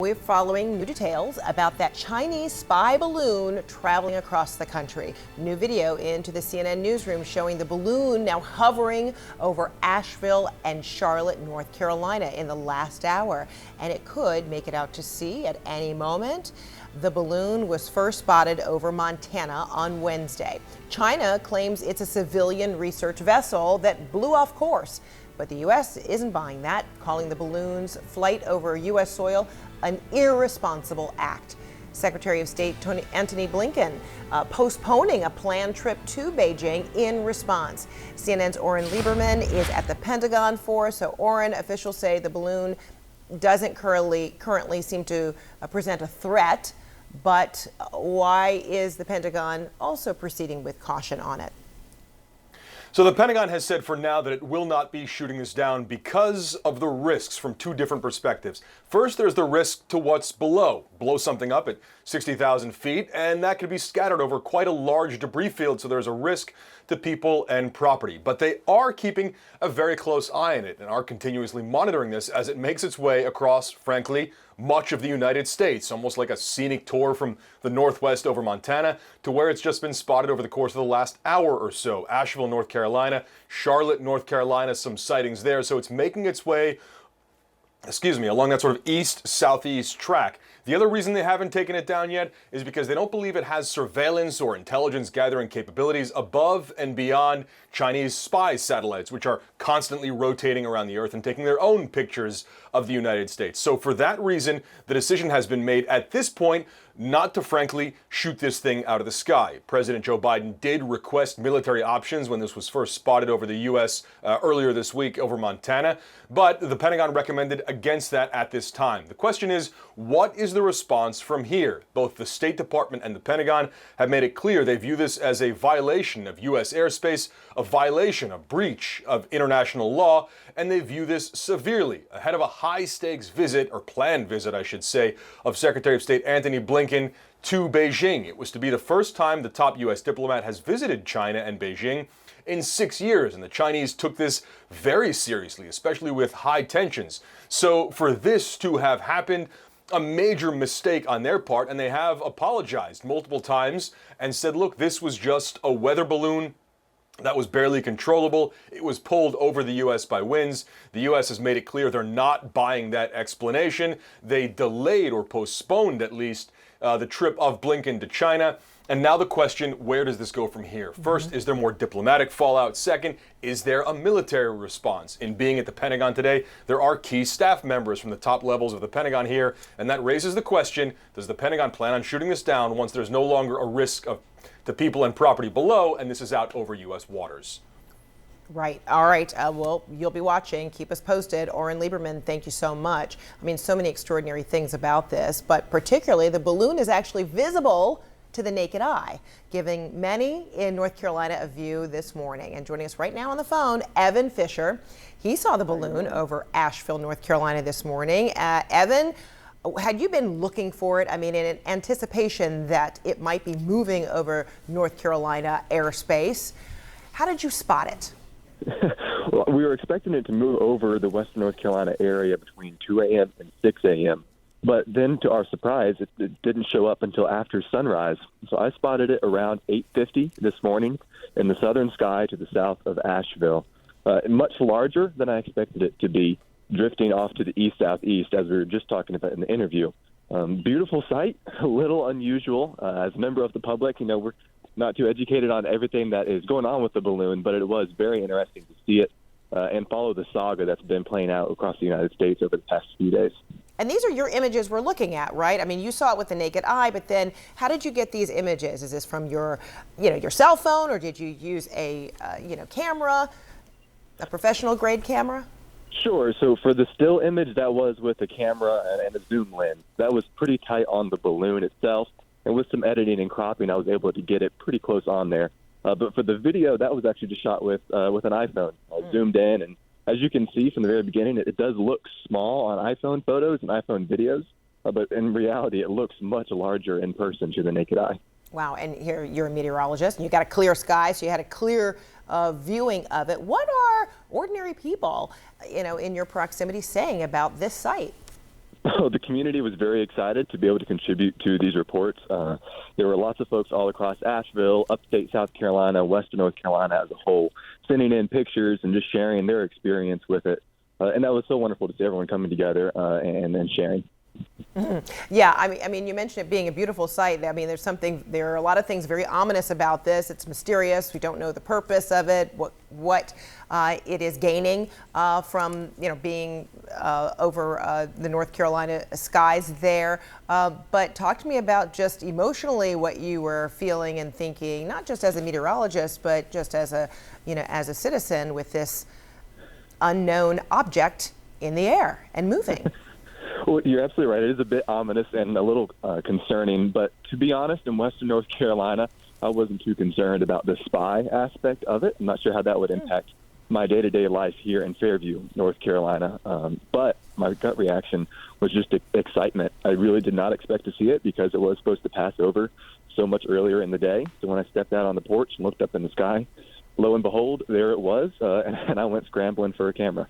We're following new details about that Chinese spy balloon traveling across the country. New video into the CNN newsroom showing the balloon now hovering over Asheville and Charlotte, North Carolina in the last hour. And it could make it out to sea at any moment. The balloon was first spotted over Montana on Wednesday. China claims it's a civilian research vessel that blew off course. But the U.S. isn't buying that, calling the balloon's flight over U.S. soil an irresponsible act. Secretary of State Antony Blinken postponing a planned trip to Beijing in response. CNN's Oren Lieberman is at the Pentagon for us. So, Oren, officials say the balloon doesn't currently seem to present a threat, but why is the Pentagon also proceeding with caution on it? So the Pentagon has said for now that it will not be shooting this down because of the risks from two different perspectives. First, there's the risk to what's below. Blow something up at 60,000 feet, and that could be scattered over quite a large debris field, so there's a risk to people and property. But they are keeping a very close eye on it and are continuously monitoring this as it makes its way across, frankly, much of the United States, almost like a scenic tour from the Northwest over Montana to where it's just been spotted over the course of the last hour or so. Asheville, North Carolina, Charlotte, North Carolina, some sightings there. So it's making its way, along that sort of east-southeast track. The other reason they haven't taken it down yet is because they don't believe it has surveillance or intelligence gathering capabilities above and beyond Chinese spy satellites, which are constantly rotating around the Earth and taking their own pictures of the United States. So for that reason, the decision has been made at this point not to, frankly, shoot this thing out of the sky. President Joe Biden did request military options when this was first spotted over the U.S. Earlier this week over Montana, but the Pentagon recommended against that at this time. The question is, what is the response from here? Both the State Department and the Pentagon have made it clear they view this as a violation of U.S. airspace, a violation, a breach of international law, and they view this severely ahead of a high-stakes visit, or planned visit, I should say, of Secretary of State Antony Blinken to Beijing. It was to be the first time the top U.S. diplomat has visited China and Beijing in 6 years, and the Chinese took this very seriously, especially with high tensions. So for this to have happened, a major mistake on their part, and they have apologized multiple times and said, look, this was just a weather balloon that was barely controllable. It was pulled over the U.S. by winds. The U.S. has made it clear they're not buying that explanation. They delayed or postponed at least the trip of Blinken to China. And now the question, where does this go from here? First, is there more diplomatic fallout? Second, is there a military response? In being at the Pentagon today, there are key staff members from the top levels of the Pentagon here, and that raises the question, does the Pentagon plan on shooting this down once there's no longer a risk to people and property below, and this is out over U.S. waters? Right. All right. Well, you'll be watching. Keep us posted. Oren Lieberman, thank you so much. I mean, so many extraordinary things about this, but particularly the balloon is actually visible to the naked eye, giving many in North Carolina a view this morning. And joining us right now on the phone, Evan Fisher. He saw the balloon over Asheville, North Carolina this morning. Evan, had you been looking for it? I mean, in anticipation that it might be moving over North Carolina airspace. How did you spot it? Well, we were expecting it to move over the western North Carolina area between 2 a.m. and 6 a.m. But then, to our surprise, it didn't show up until after sunrise. So I spotted it around 8:50 this morning in the southern sky to the south of Asheville. Much larger than I expected it to be, drifting off to the east-southeast, as we were just talking about in the interview. Beautiful sight, a little unusual. As a member of the public, we're not too educated on everything that is going on with the balloon, but it was very interesting to see it and follow the saga that's been playing out across the United States over the past few days. And these are your images we're looking at, right? I mean, you saw it with the naked eye, but then how did you get these images? Is this from your cell phone, or did you use a, camera, a professional grade camera? Sure. So for the still image, that was with a camera and a zoom lens. That was pretty tight on the balloon itself. And with some editing and cropping, I was able to get it pretty close on there. But for the video, that was actually just shot with an iPhone. I zoomed in, and as you can see from the very beginning, it does look small on iPhone photos and iPhone videos. But in reality, it looks much larger in person to the naked eye. Wow. And here you're a meteorologist, and you got a clear sky, so you had a clear viewing of it. What are ordinary people, in your proximity saying about this site? Oh, the community was very excited to be able to contribute to these reports. There were lots of folks all across Asheville, upstate South Carolina, western North Carolina as a whole, sending in pictures and just sharing their experience with it. And that was so wonderful to see everyone coming together and sharing. Yeah, I mean, you mentioned it being a beautiful sight. I mean, there are a lot of things very ominous about this. It's mysterious. We don't know the purpose of it, what it is gaining from, being over the North Carolina skies there. But talk to me about just emotionally what you were feeling and thinking, not just as a meteorologist, but just as a citizen with this unknown object in the air and moving. Well, you're absolutely right. It is a bit ominous and a little concerning. But to be honest, in western North Carolina, I wasn't too concerned about the spy aspect of it. I'm not sure how that would impact my day-to-day life here in Fairview, North Carolina. But my gut reaction was just excitement. I really did not expect to see it because it was supposed to pass over so much earlier in the day. So when I stepped out on the porch and looked up in the sky, lo and behold, there it was, and I went scrambling for a camera.